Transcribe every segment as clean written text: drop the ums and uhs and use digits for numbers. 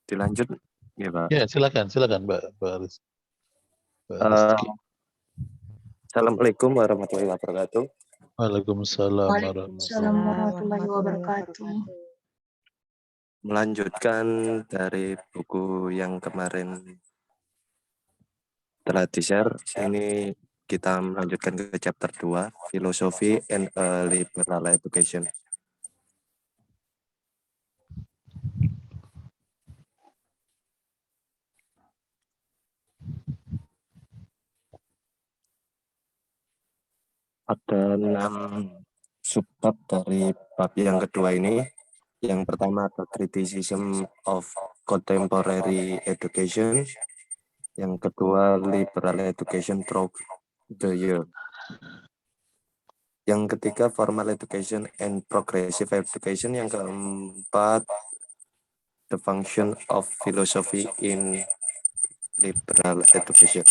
Dilanjut, ya Pak. Ya, silakan Mbak Rizky. Assalamualaikum warahmatullahi wabarakatuh. Waalaikumsalam warahmatullahi wabarakatuh. Melanjutkan dari buku yang kemarin telah di-share, ini kita melanjutkan ke chapter 2, Philosophy and a Liberal Education. Ada 6 subbab dari bab yang kedua ini. Yang pertama ada criticism of contemporary education. Yang kedua liberal education through the year. Yang ketiga formal education and progressive education. Yang keempat the function of philosophy in liberal education.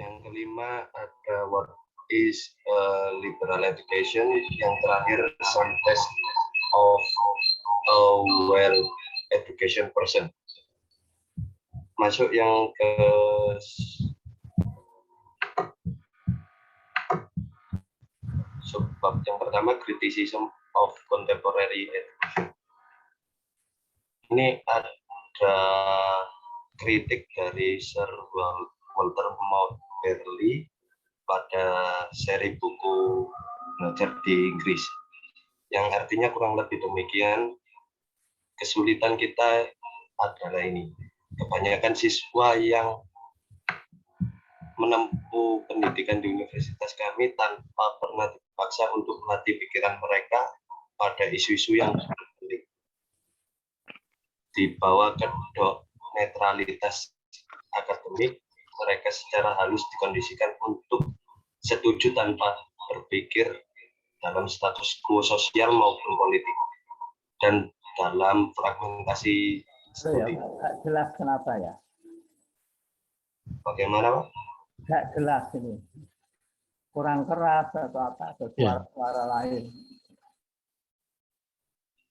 Yang kelima ada what is liberal education. Yang terakhir some test of a well education person. Masuk yang ke subbab yang pertama, criticism of contemporary education. Ini ada kritik dari Sir Walter Montberly pada seri buku Belajar di Inggris, yang artinya kurang lebih demikian. Kesulitan kita adalah ini, kebanyakan siswa yang menempuh pendidikan di universitas kami tanpa pernah dipaksa untuk melatih pikiran mereka pada isu-isu yang penting, dibawa ke netralitas akademik. Mereka secara halus dikondisikan untuk setuju tanpa berpikir dalam status quo sosial maupun politik dan dalam fragmentasi studi. Nggak jelas kenapa ya? Bagaimana Pak? Nggak jelas ini. Kurang keras atau apa? Atau suara lain?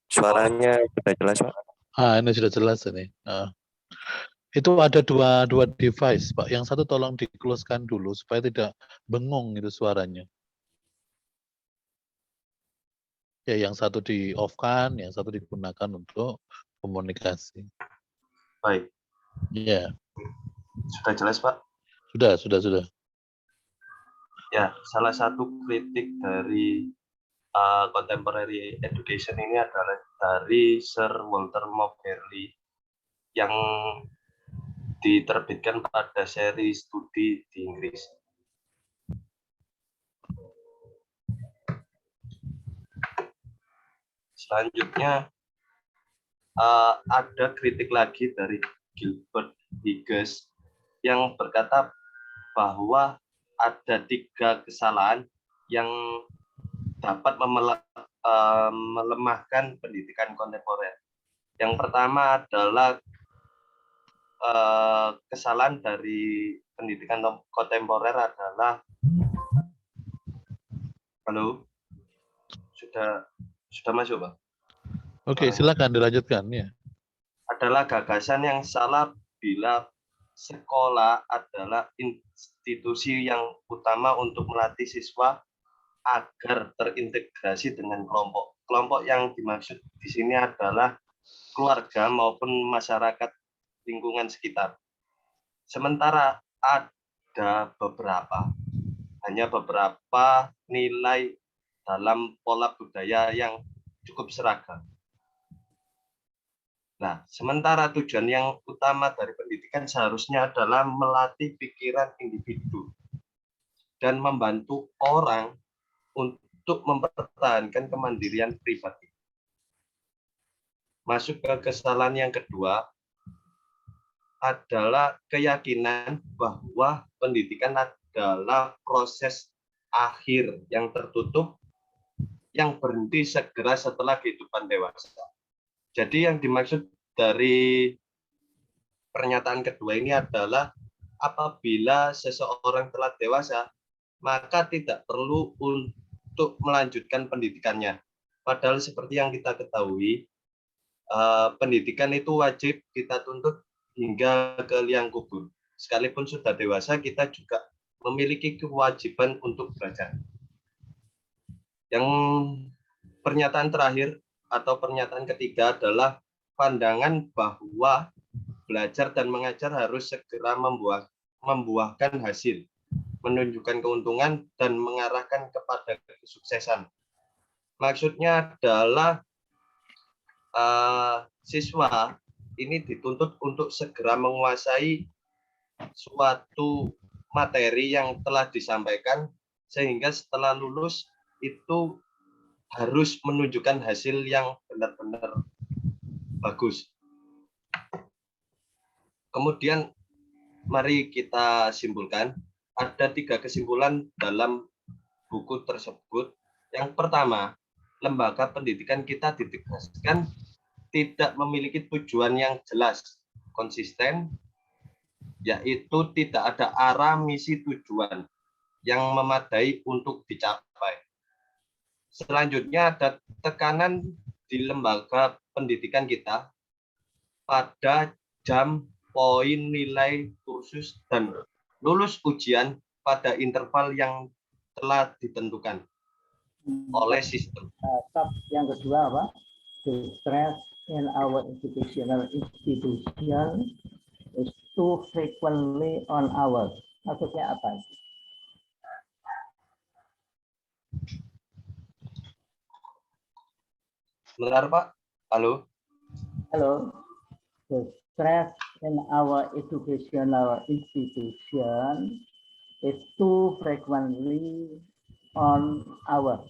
Suaranya sudah jelas Pak? Ini sudah jelas ini. Itu ada dua device, Pak. Yang satu tolong di-close-kan dulu supaya tidak bengong itu suaranya. Ya, yang satu di-off-kan, yang satu digunakan untuk komunikasi. Baik. Ya. Sudah jelas Pak? Sudah. Ya, salah satu kritik dari contemporary education ini adalah dari Sir Walter Montberly yang diterbitkan pada seri studi di Inggris. Selanjutnya ada kritik lagi dari Gilbert Higgs yang berkata bahwa ada 3 kesalahan yang dapat melemahkan pendidikan kontemporer. Yang pertama adalah kesalahan dari pendidikan kontemporer adalah, halo, sudah masuk Pak? Oke, silakan dilanjutkan ya. Adalah gagasan yang salah bila sekolah adalah institusi yang utama untuk melatih siswa agar terintegrasi dengan kelompok. Kelompok yang dimaksud di sini adalah keluarga maupun masyarakat lingkungan sekitar. Sementara ada hanya beberapa nilai dalam pola budaya yang cukup seragam. Nah, sementara tujuan yang utama dari pendidikan seharusnya adalah melatih pikiran individu dan membantu orang untuk mempertahankan kemandirian pribadi. Masuk ke kesalahan yang kedua adalah keyakinan bahwa pendidikan adalah proses akhir yang tertutup yang berhenti segera setelah kehidupan dewasa. Jadi yang dimaksud dari pernyataan kedua ini adalah apabila seseorang telah dewasa, maka tidak perlu untuk melanjutkan pendidikannya. Padahal seperti yang kita ketahui, pendidikan itu wajib kita tuntut hingga ke liang kubur. Sekalipun sudah dewasa, kita juga memiliki kewajiban untuk belajar. Yang pernyataan terakhir atau pernyataan ketiga adalah pandangan bahwa belajar dan mengajar harus segera membuahkan hasil, menunjukkan keuntungan, dan mengarahkan kepada kesuksesan. Maksudnya adalah siswa ini dituntut untuk segera menguasai suatu materi yang telah disampaikan, sehingga setelah lulus itu harus menunjukkan hasil yang benar-benar bagus. Kemudian mari kita simpulkan, ada 3 kesimpulan dalam buku tersebut. Yang pertama, lembaga pendidikan kita ditegaskan tidak memiliki tujuan yang jelas, konsisten, yaitu tidak ada arah, misi, tujuan yang memadai untuk dicapai. Selanjutnya ada tekanan di lembaga pendidikan kita pada jam, poin, nilai, kursus, dan lulus ujian pada interval yang telah ditentukan oleh sistem. Yang kedua apa? The stress in our educational institution is too frequently on hours. Maksudnya apa? Benar, Pak? Halo? Halo. The stress in our educational institution is too frequently on hours.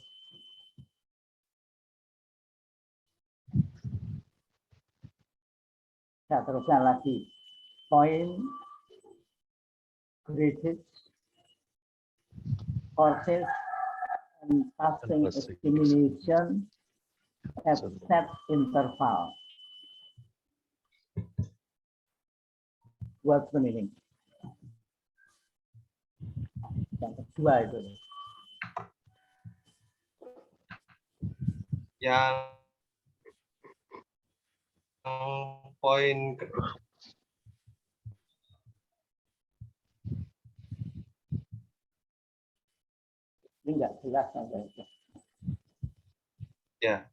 Saya teruskan lagi. Point, grades, courses, and passing examination at set interval. What's the meaning? Yang kedua itu. Yang poin kedua. Ini enggak jelas sampai itu. Ya.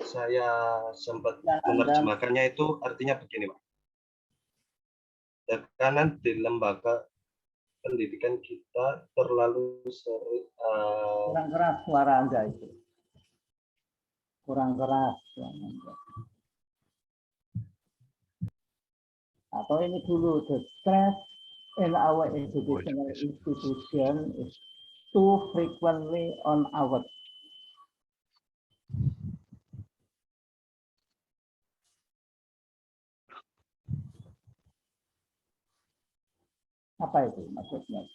Saya sempat menerjemahkannya, itu artinya begini, Pak. Tekanan di lembaga pendidikan kita terlalu sering. Kurang keras suara Anda itu. Kurang keras suara Anda. Atau ini dulu, the stress in our educational institution is too frequently on hours. Apa itu maksudnya?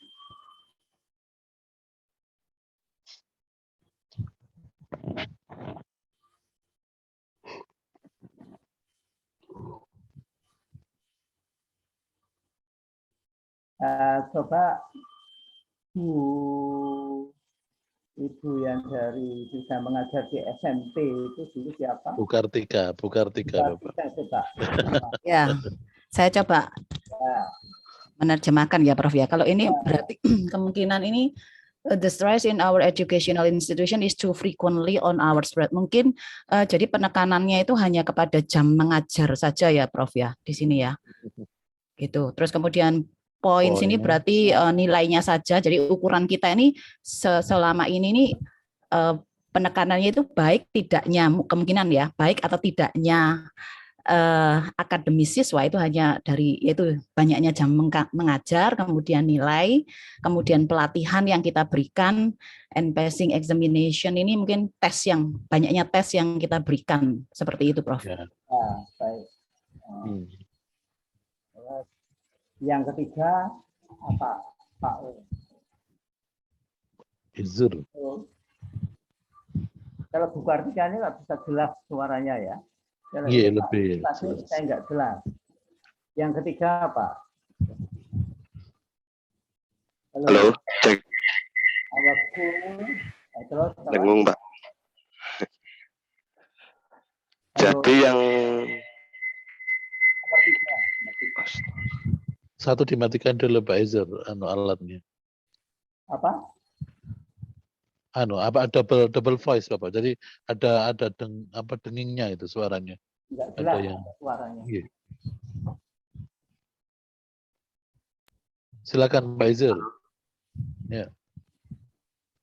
Coba Ibu yang dari bisa mengajar di SMP itu dulu siapa? Bu Kartika, Bapak. Coba. Ya, saya coba menerjemahkan ya, Prof ya. Kalau ini berarti kemungkinan ini the stress in our educational institution is too frequently on hours. Mungkin jadi penekanannya itu hanya kepada jam mengajar saja ya, Prof ya, di sini ya. Gitu. Terus kemudian poin sini berarti nilainya saja. Jadi ukuran kita ini selama ini nih penekanannya itu baik tidaknya, kemungkinan ya, baik atau tidaknya akademis siswa itu hanya dari yaitu banyaknya jam mengajar, kemudian nilai, kemudian pelatihan yang kita berikan, and passing examination ini mungkin tes yang banyaknya tes yang kita berikan seperti itu, Prof. Ya. Baik. Yang ketiga apa, Pak? Izur. Kalau Bu Kartika ini nggak bisa jelas suaranya ya. Iya, lebih. Saya nggak jelas. Yang ketiga apa? Halo, cek. Our school, terus apa? Dengung, Pak. Halo, Jadi yang sepertinya. Satu dimatikan dulu Pak Ezer, alatnya. Apa? Apa double voice Bapak. Jadi ada dengingnya itu suaranya. Enggak Ada jelas yang suaranya. iya. Silakan Pak Ezer. Ya.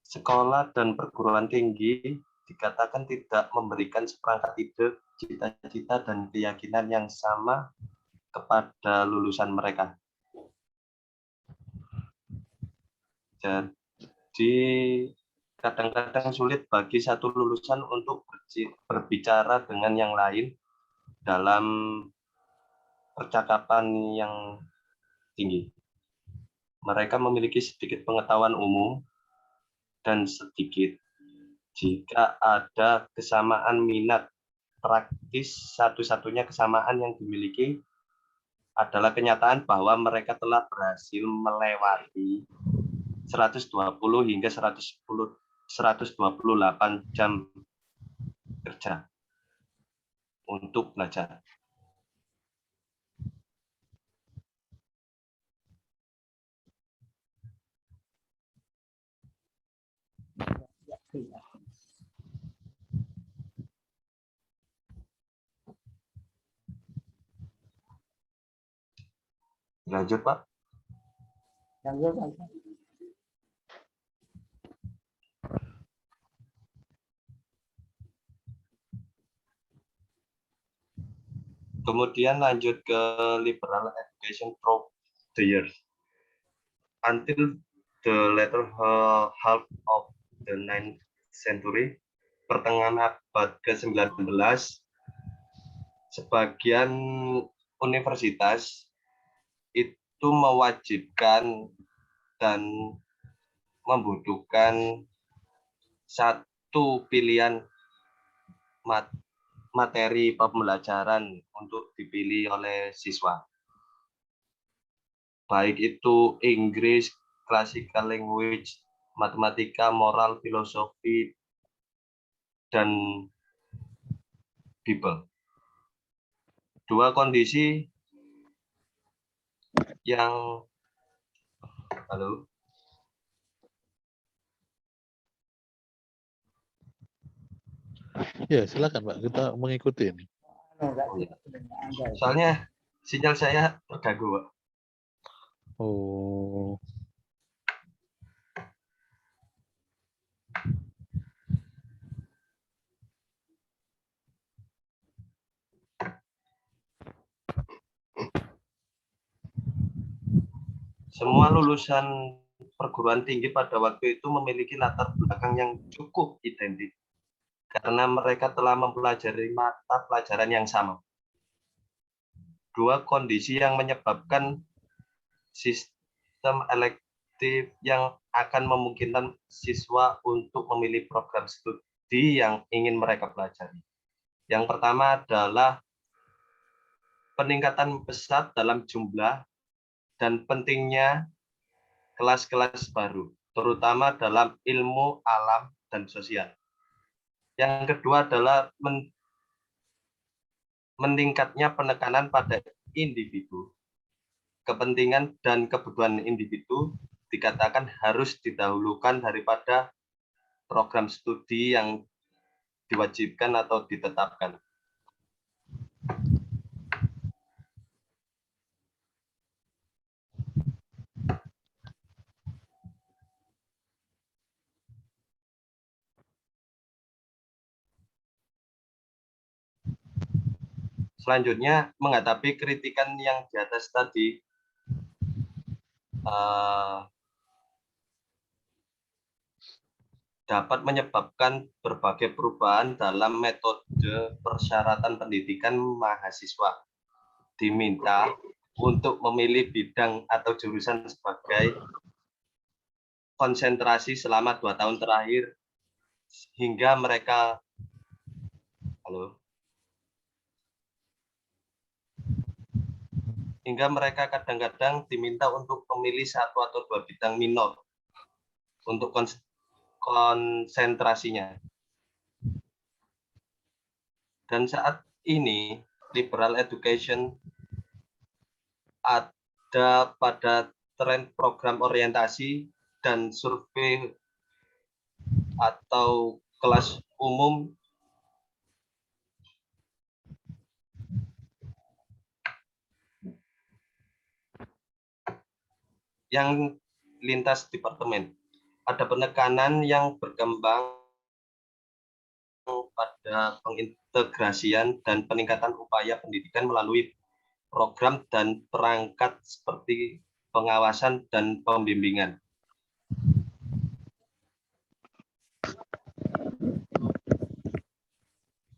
sekolah dan perguruan tinggi dikatakan tidak memberikan seperangkat ide, cita-cita, dan keyakinan yang sama kepada lulusan mereka. Jadi kadang-kadang sulit bagi satu lulusan untuk berbicara dengan yang lain dalam percakapan yang tinggi. Mereka memiliki sedikit pengetahuan umum dan sedikit jika ada kesamaan minat praktis. Satu-satunya kesamaan yang dimiliki adalah kenyataan bahwa mereka telah berhasil melewati 120 hingga 128 jam kerja untuk belajar. Lanjut, Pak. Lanjut. Kemudian lanjut ke liberal education through the years. Until the latter half of the 9th century, pertengahan abad ke-19, sebagian universitas itu mewajibkan dan membutuhkan satu pilihan materi pembelajaran untuk dipilih oleh siswa. Baik itu Inggris, classical language, matematika, moral, filosofi, dan Bible. Dua kondisi yang Ya, silakan Pak, kita mengikuti ini. Soalnya sinyal saya terganggu, Pak. Oh. Semua lulusan perguruan tinggi pada waktu itu memiliki latar belakang yang cukup identik karena mereka telah mempelajari mata pelajaran yang sama. Dua kondisi yang menyebabkan sistem elektif yang akan memungkinkan siswa untuk memilih program studi yang ingin mereka pelajari. Yang pertama adalah peningkatan pesat dalam jumlah dan pentingnya kelas-kelas baru, terutama dalam ilmu alam dan sosial. Yang kedua adalah meningkatnya penekanan pada individu. Kepentingan dan kebutuhan individu dikatakan harus didahulukan daripada program studi yang diwajibkan atau ditetapkan. Selanjutnya, menghadapi kritikan yang di atas tadi, dapat menyebabkan berbagai perubahan dalam metode persyaratan pendidikan. Mahasiswa diminta untuk memilih bidang atau jurusan sebagai konsentrasi selama 2 tahun terakhir hingga mereka hingga mereka kadang-kadang diminta untuk memilih 1 atau 2 bidang minor untuk konsentrasinya. Dan saat ini liberal education ada pada tren program orientasi dan survei atau kelas umum yang lintas departemen. Ada penekanan yang berkembang pada pengintegrasian dan peningkatan upaya pendidikan melalui program dan perangkat seperti pengawasan dan pembimbingan.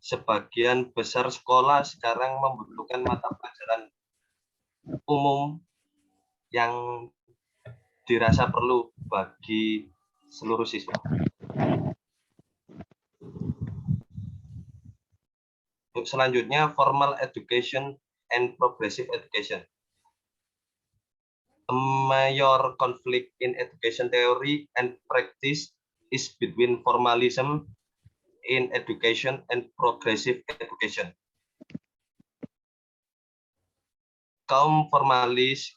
Sebagian besar sekolah sekarang membutuhkan mata pelajaran umum yang dirasa perlu bagi seluruh siswa. Untuk selanjutnya, formal education and progressive education. A major conflict in education theory and practice is between formalism in education and progressive education. Kaum formalis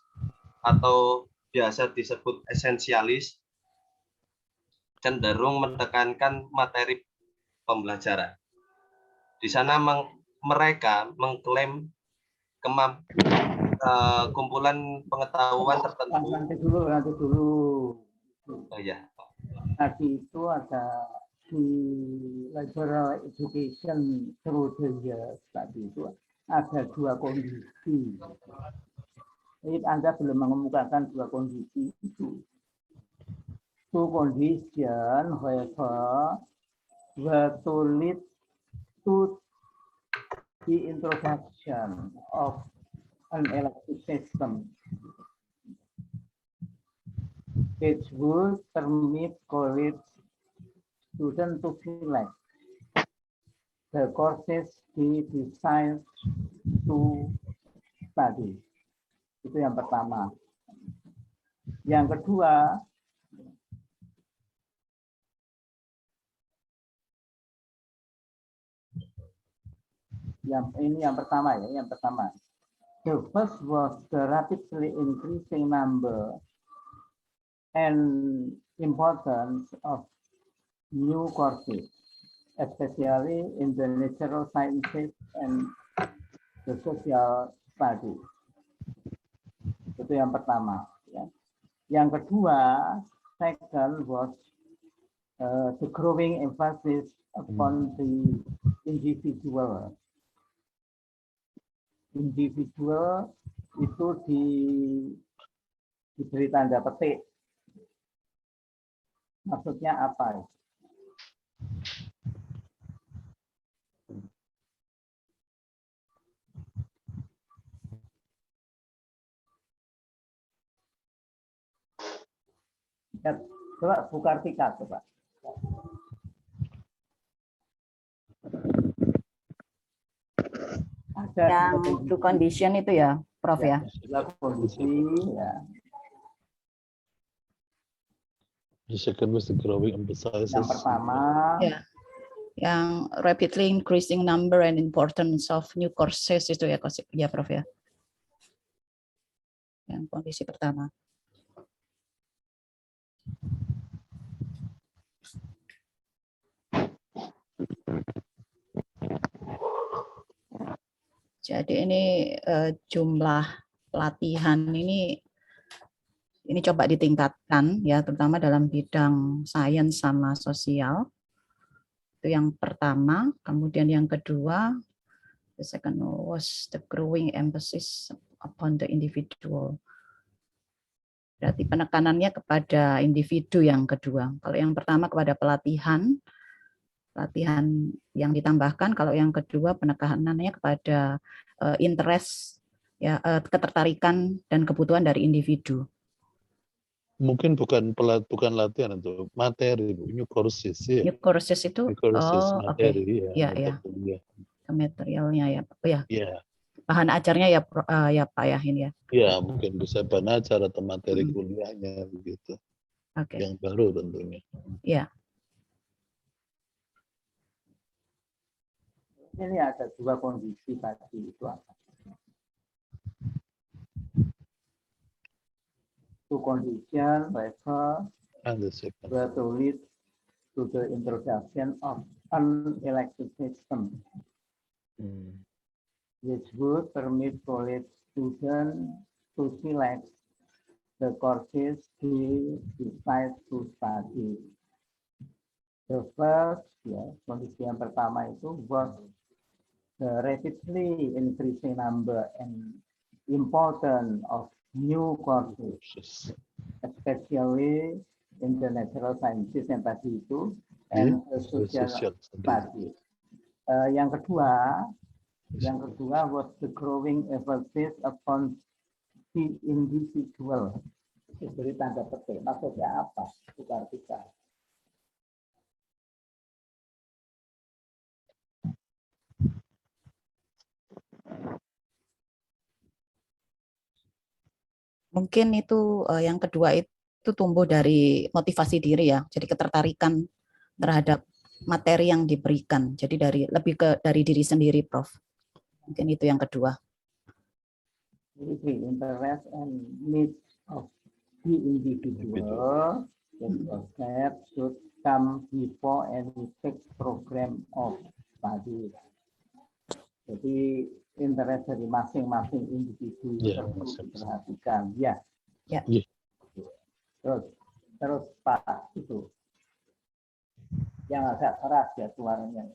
atau biasa disebut esensialis cenderung menekankan materi pembelajaran. Di sana mereka mengklaim kumpulan pengetahuan tertentu. Nanti dulu. Oh ya. Tadi itu ada di liberal education through the years, tadi itu ada 2 kondisi. Ini Anda belum mengemukakan 2 kondisi itu. 2 conditions, however, were to lead to the introduction of an elective system which would permit college students to select the courses they decide to study. Itu yang pertama. Yang kedua, yang pertama. The first was the rapidly increasing number and importance of new courses, especially in the natural sciences and the social studies. Itu yang pertama. Ya. Yang kedua, second was the growing emphasis upon the individual. Individual itu diberi tanda petik. Maksudnya apa? Ya, coba Bu Kartika, coba. Ada Yang to condition itu ya, Prof ya. Kondisi ya. The second was the growing emphasis. Yang pertama, Ya. Yang rapidly increasing number and importance of new courses itu ya Prof ya. Yang kondisi pertama. Jadi ini jumlah pelatihan ini coba ditingkatkan ya, terutama dalam bidang sains sama sosial. Itu yang pertama. Kemudian yang kedua, the second was the growing emphasis upon the individual. Berarti penekanannya kepada individu yang kedua. Kalau yang pertama kepada pelatihan yang ditambahkan, kalau yang kedua penekanannya kepada interest ya, ketertarikan dan kebutuhan dari individu. Mungkin bukan latihan untuk materi, new courses ya. New courses itu New courses, materi ya. ya. Materialnya ya. Oh ya. Ya. bahan ajarnya ya ya Pak ya ini ya. Ya, mungkin bisa bahan ajar atau materi Mm. kuliahnya begitu. Oke. Yang baru tentunya. Ya. Ini ada dua kondisi tadi itu apa? Two condition refer And the second. were to lead to the introduction of an elected system, which would permit college students to select the courses they decide to study. The first, ya, kondisi yang pertama itu was the rapidly increasing number and importance of new courses, especially in the natural sciences yang tadi itu, and the social studies. Yang kedua was the growing emphasis upon the individual. Beri tanda petik, maksudnya apa? Tukar kita. Mungkin itu yang kedua itu tumbuh dari motivasi diri ya. Jadi ketertarikan terhadap materi yang diberikan. Jadi dari diri sendiri, Prof. Mungkin itu yang kedua. The interest and needs of the individual that should come before any fixed program of study. Jadi interest dari masing-masing individu perlu diperhatikan. Ya. Ya. Terus Pak itu yang agak keras ya suaranya.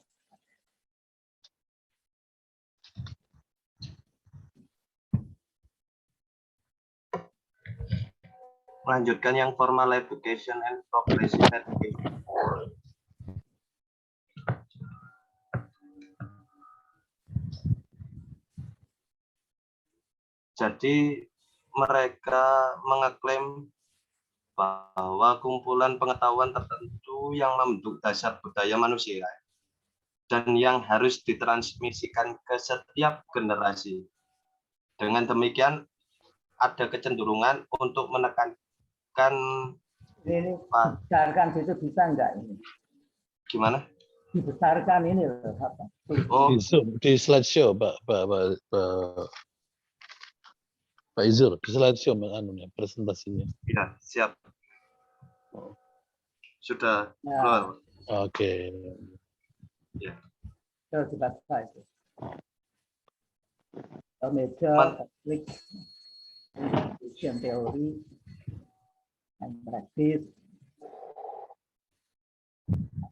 Melanjutkan yang formal education and progressive education. Jadi mereka mengeklaim bahwa kumpulan pengetahuan tertentu yang membentuk dasar budaya manusia dan yang harus ditransmisikan ke setiap generasi. Dengan demikian ada kecenderungan untuk menekankan ini dibesarkan itu bisa enggak ini? Gimana? Dibesarkan ini loh apa? Oh, di slideshow Pak Izur, di slideshow anunya presentasinya. ya, siap. Sudah keluar. Oke. Ya. Terus dibaca itu. A major conflict in theory and practice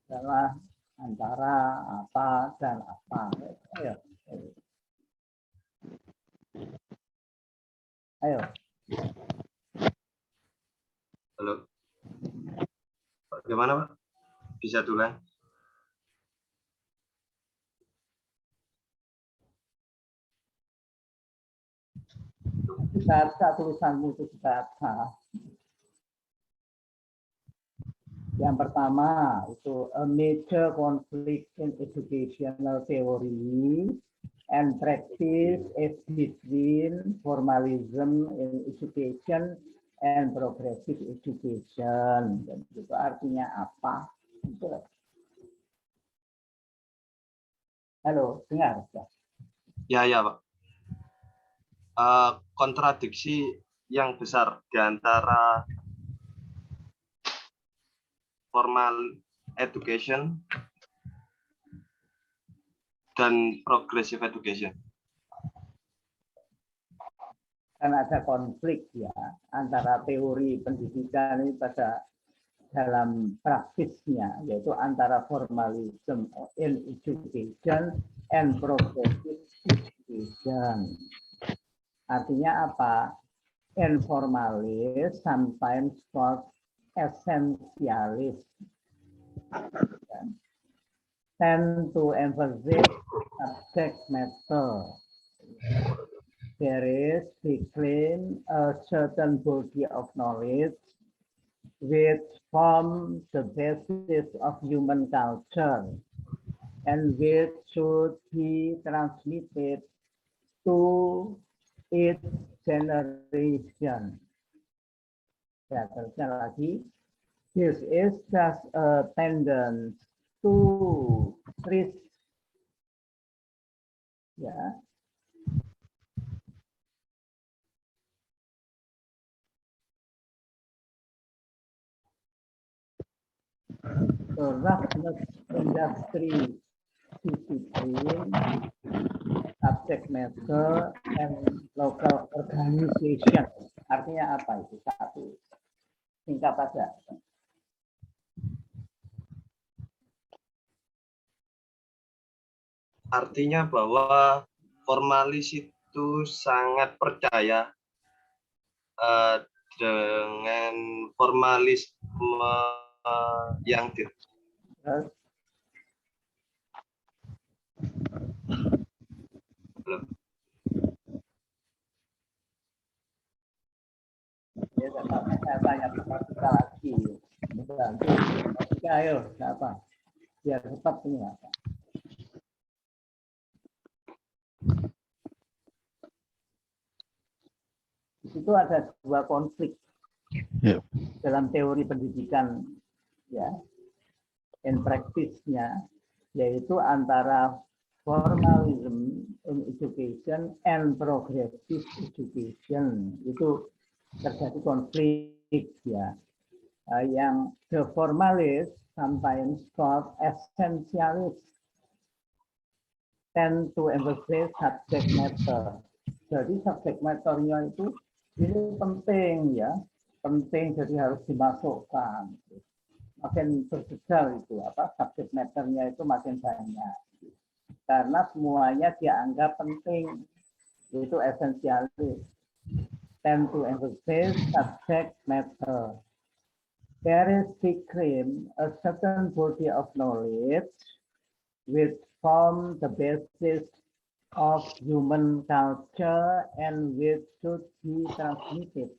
adalah antara apa dan apa. Ayo. Halo. Bagaimana, Pak? Bisa tulang? Baca tulisanmu itu baca. Yang pertama itu a major conflict in educational theory and practice is between formalism in education and progressive education. Dan itu artinya apa? Halo, dengar? Ya, Pak. Kontradiksi yang besar di antara formal education dan progressive education. Kan ada konflik ya antara teori pendidikan ini pada dalam praktisnya, yaitu antara formalism in education and progressive education. Artinya apa? Informalis sometimes called essentialist tend to emphasize subject matter. There is, they claim, a certain body of knowledge which form the basis of human culture and which should be transmitted to its generation. Ya, terusnya lagi. This is just a tendance to risk. Ya. The roughness industry discipline, subject matter, and local organization. Artinya apa itu? Satu. Singkat saja. Artinya bahwa formalis itu sangat percaya dengan formalisme yang Terus, ya, saya tanya kita lagi. Bantu. Ayo, siapa? Biar cepat ini apa? Di situ ada dua konflik Ya. dalam teori pendidikan, ya, and practice-nya, yaitu antara formalism in education and progressive education. Itu terjadi konflik, ya. Yang the formalist sometimes called essentialist tend to emphasize subject matter. Jadi subject matter-nya itu ini penting, ya, penting, jadi harus dimasukkan. Makin berjegal itu apa subject matter-nya itu makin banyak, karena semuanya dianggap penting. Itu essentialist, tend to emphasize subject matter. There is claim a certain body of knowledge which form the basis of human culture and which should be transmitted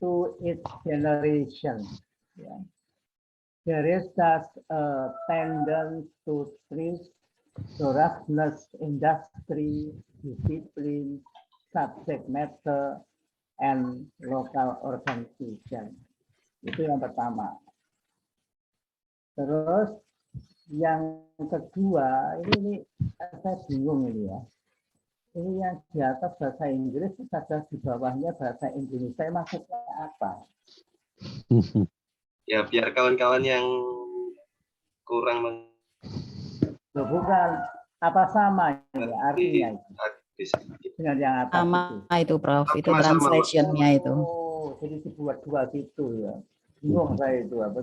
to its generation. Yeah. There is thus a tendency to treat the roughness industry, discipline, subject matter, and local organization. Itu yang pertama. Terus yang kedua, ini saya bingung ini, ya. Ini yang di atas bahasa Inggris, ada di bawahnya bahasa Indonesia, maksudnya apa? ya biar kawan-kawan yang kurang Loh, bukan, apa sama ya artinya itu? bisa. Dengan yang atas Sama itu. itu, Prof. Itu Sama-sama. translation-nya itu. Oh, jadi dibuat dua gitu, ya. Bingung saya itu apa?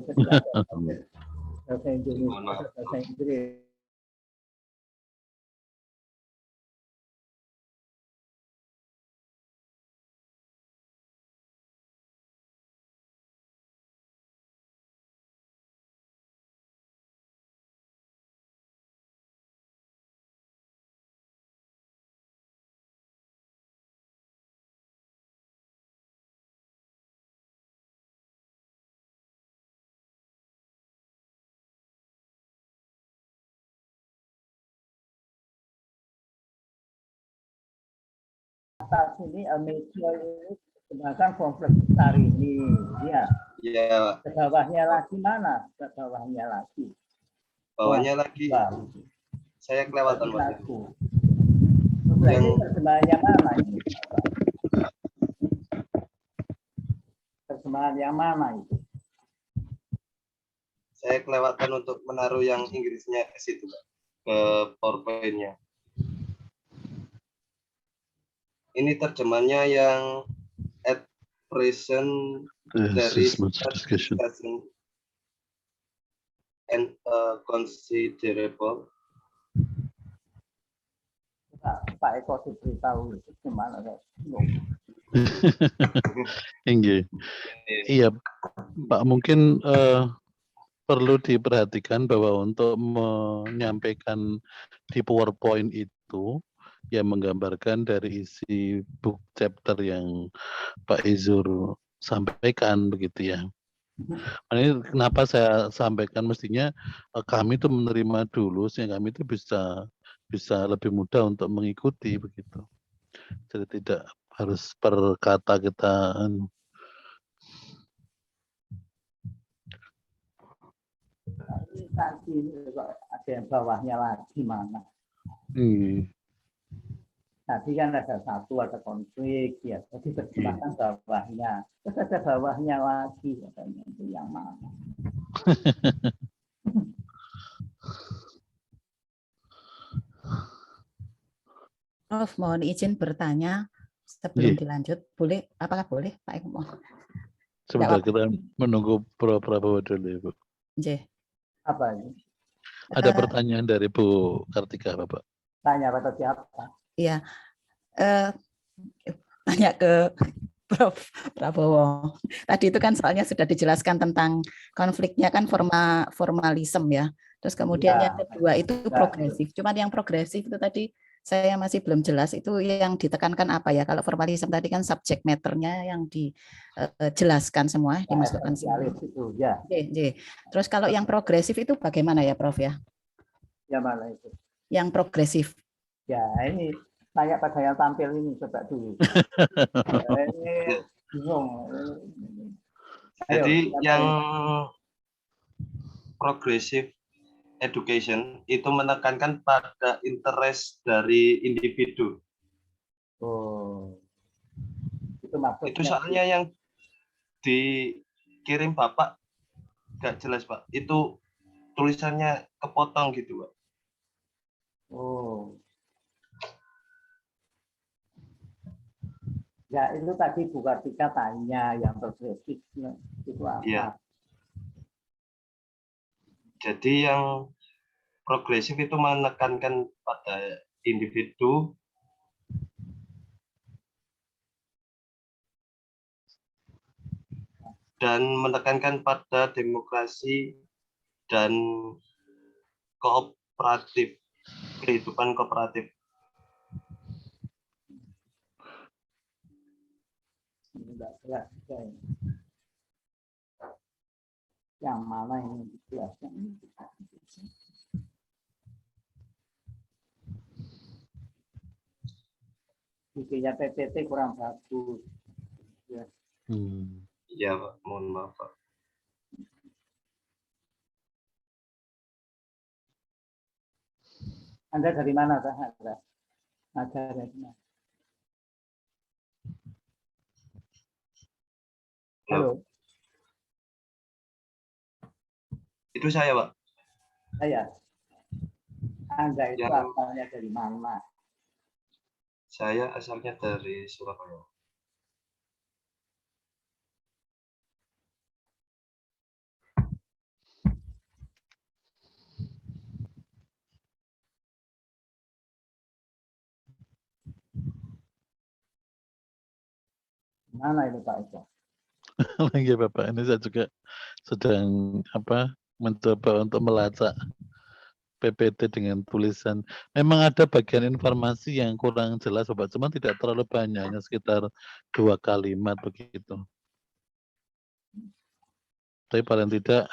Bahasa Indonesia, bahasa Inggris. Atas ini amateur ini sedangkan kompleks besar ini, ya. Ya, Ke bawahnya lagi mana? Ke bawahnya lagi. bawahnya lagi. Bawah. Saya kelewatan, Mas. Satu. Terus ini terjemahannya mana ini? Terjemahan yang mana itu? Saya kelewatan untuk menaruh yang Inggrisnya ke situ, Pak. Ke PowerPoint-nya. Ini terjemahannya yang at present there is discussion and considerable. Pak Eko diberitahu itu gimana? Iya, Pak, mungkin perlu diperhatikan bahwa untuk menyampaikan di PowerPoint itu ya menggambarkan dari isi book chapter yang Pak Izur sampaikan begitu ya. Ini kenapa saya sampaikan, mestinya kami itu menerima dulu sehingga kami itu bisa bisa lebih mudah untuk mengikuti begitu. Jadi tidak harus per kata kita Tadi ada yang bawahnya lagi mana? Tadi kan ada satu, ada konflik, ya. Jadi terjemahkan bawahnya. Terus ada bawahnya lagi, katanya itu yang mana? Prof, mohon izin bertanya sebelum dilanjut. Boleh? Apakah boleh, Pak Eko? Sebentar kita menunggu Prof. Prabowo dulu, Ibu. Apa ini? Ada pertanyaan dari Bu Kartika, Bapak. Tanya pada siapa? Iya. Tanya ke Prof. Prabowo. Tadi itu kan soalnya sudah dijelaskan tentang konfliknya kan formalisme ya. Terus kemudian yang kedua itu progresif. Cuman yang progresif itu tadi saya masih belum jelas itu yang ditekankan apa ya. Kalau formalisme tadi kan subject matter-nya yang dijelaskan semua, dimasukkan semua. Itu, ya. Terus kalau yang progresif itu bagaimana ya Prof ya? Yang mana itu? Yang progresif. Ya ini tanya pada yang tampil ini coba dulu. Ini bingung. Jadi yang progressive education itu menekankan pada interest dari individu. Oh, itu maksudnya. Itu soalnya yang dikirim Bapak nggak jelas Pak. Itu tulisannya kepotong gitu Pak. Oh. Ya itu tadi Bu Kartika tanya yang progresif itu apa? Iya. Jadi yang progresif itu menekankan pada individu dan menekankan pada demokrasi dan kooperatif, kehidupan kooperatif. Yang mana yang dijelaskan? Bukunya PPT kurang bagus. Ya. Iya Pak, mohon maaf Pak. Anda dari mana Pak? Ada dari mana? Halo. Itu saya Pak. Saya. Anda itu asalnya dari mana? Saya asalnya dari Surabaya. Mana itu Pak Eko? Lagi Bapak, ini saya juga sedang mencoba untuk melacak PPT dengan tulisan. Memang ada bagian informasi yang kurang jelas Bapak, cuma tidak terlalu banyak, hanya sekitar 2 kalimat begitu. Tapi paling tidak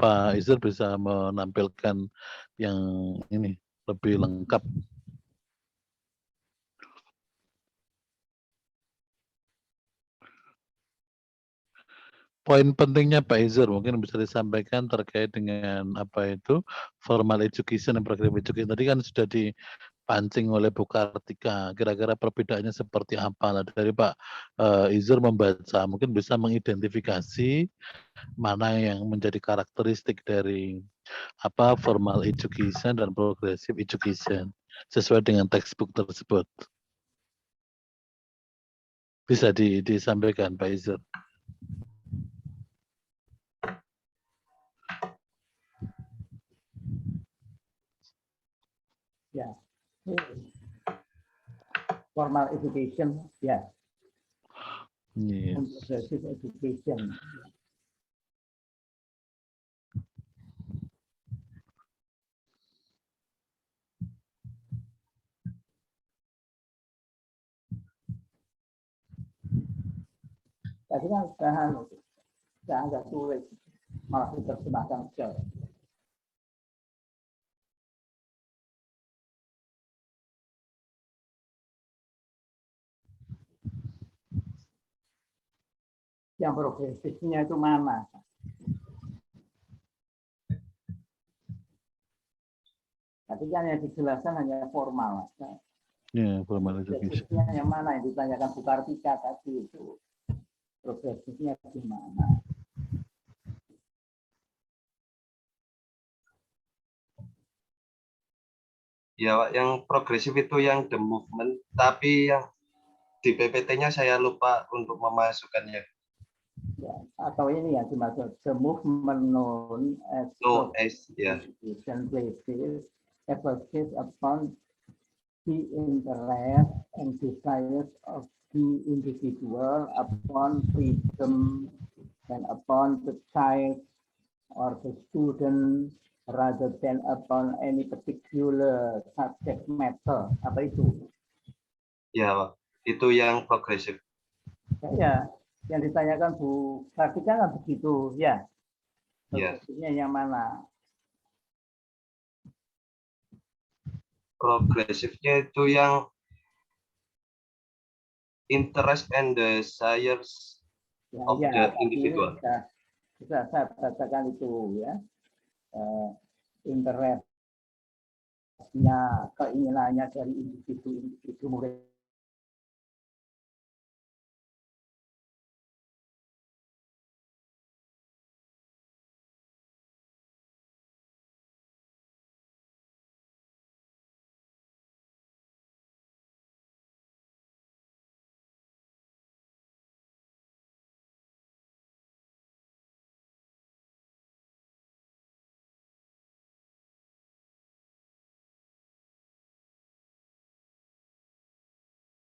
Pak Izzer bisa menampilkan yang ini lebih lengkap. Poin pentingnya Pak Izzer mungkin bisa disampaikan terkait dengan formal education dan progressive education. Tadi kan sudah dipancing oleh Bu Kartika. Kira-kira perbedaannya seperti apa? Dari Pak Izzer membaca, mungkin bisa mengidentifikasi mana yang menjadi karakteristik dari formal education dan progressive education sesuai dengan textbook tersebut. Bisa disampaikan Pak Izzer. Ya, formal education, ya. Progressive education. Tadi kan saya agak sulit, malah diterjemahkan ke yang progresifnya itu mana? Tapi kan yang dijelaskan hanya formal. Ya, formal education. Progresifnya yang mana yang ditanyakan Bu Kartika tadi itu? Progresifnya gimana? Ya, Pak, yang progresif itu yang the movement, tapi yang di PPT-nya saya lupa untuk memasukkannya. Ya, atau ini yang dimaksud the movement known as No, ya. education places emphasis upon the interest and desires of the individual upon freedom and upon the child or the student rather than upon any particular subject matter. Apa itu? Ya, Pak. Itu yang progresif. Ya, yang ditanyakan Bu Kartika kan begitu, ya. Ya. Progresifnya yang mana? Progresifnya itu yang interest and desires Ya, of ya, the tadi individual. sudah saya bacakan itu ya. Interestnya, keinginannya dari individu-individu murid